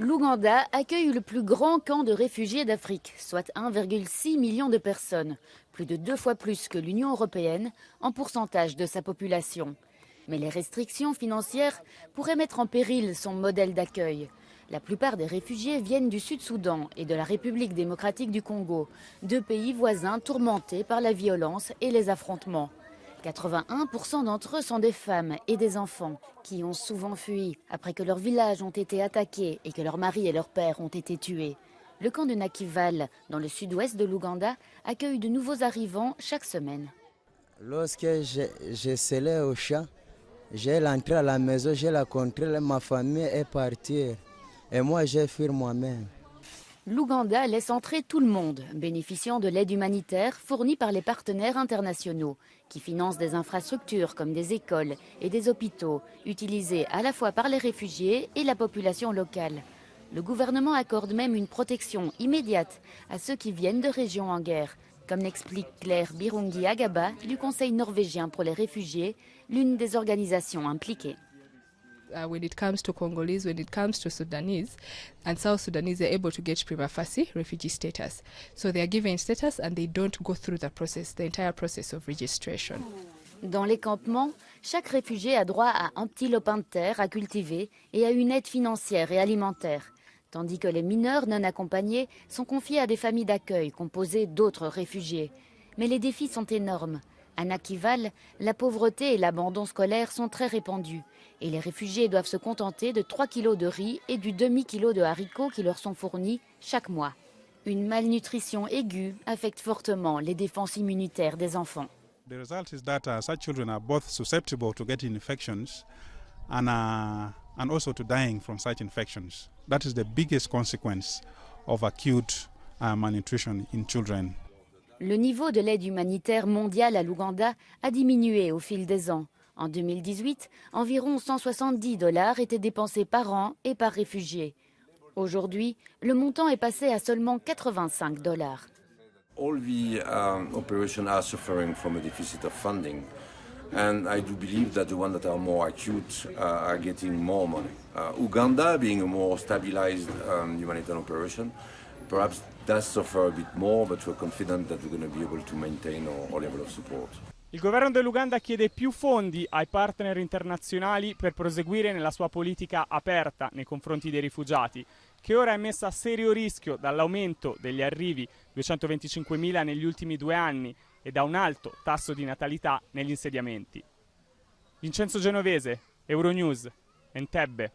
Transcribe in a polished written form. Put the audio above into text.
L'Ouganda accueille le plus grand camp de réfugiés d'Afrique, soit 1,6 million de personnes, plus de 2 fois plus que l'Union européenne en pourcentage de sa population. Mais les restrictions financières pourraient mettre en péril son modèle d'accueil. La plupart des réfugiés viennent du Sud-Soudan et de la République démocratique du Congo, deux pays voisins tourmentés par la violence et les affrontements. 81% d'entre eux sont des femmes et des enfants qui ont souvent fui après que leurs villages ont été attaqués et que leurs maris et leurs pères ont été tués. Le camp de Nakivale, dans le sud-ouest de l'Ouganda, accueille de nouveaux arrivants chaque semaine. Lorsque j'ai scellé au champ, j'ai rentré à la maison, j'ai rencontré ma famille est partie et moi j'ai fui moi-même. L'Ouganda laisse entrer tout le monde, bénéficiant de l'aide humanitaire fournie par les partenaires internationaux, qui financent des infrastructures comme des écoles et des hôpitaux, utilisés à la fois par les réfugiés et la population locale. Le gouvernement accorde même une protection immédiate à ceux qui viennent de régions en guerre, comme l'explique Claire Birungi Agaba du Conseil norvégien pour les réfugiés, l'une des organisations impliquées. When it comes to Congolese, when it comes to Sudanese, and South Sudanese are able to get prima facie refugee status. So they are given status and they don't go through the entire process of registration. Dans les campements, chaque réfugié a droit à un petit lopin de terre à cultiver et à une aide financière et alimentaire, tandis que les mineurs non accompagnés sont confiés à des familles d'accueil composées d'autres réfugiés. Mais les défis sont énormes. À Nakivale, la pauvreté et l'abandon scolaire sont très répandus et les réfugiés doivent se contenter de 3 kilos de riz et du demi-kilo de haricots qui leur sont fournis chaque mois. Une malnutrition aiguë affecte fortement les défenses immunitaires des enfants. The result is that such children are both susceptible to getting infections and also to dying from such infections. That is the biggest consequence of acute malnutrition in children. Le niveau de l'aide humanitaire mondiale à l'Ouganda a diminué au fil des ans. En 2018, environ 170 $ étaient dépensés par an et par réfugié. Aujourd'hui, le montant est passé à seulement 85 $. All the operations are suffering from a deficit of funding, and I do believe that the ones that are more acute are getting more money. Uganda, being a more stabilized humanitarian operation, perhaps does suffer a bit more, but we're confident that we're going to be able to maintain our level of support. Il governo dell'Uganda chiede più fondi ai partner internazionali per proseguire nella sua politica aperta nei confronti dei rifugiati, che ora è messa a serio rischio dall'aumento degli arrivi, 225.000 negli ultimi 2 anni, e da un alto tasso di natalità negli insediamenti. Vincenzo Genovese, Euronews, Entebbe.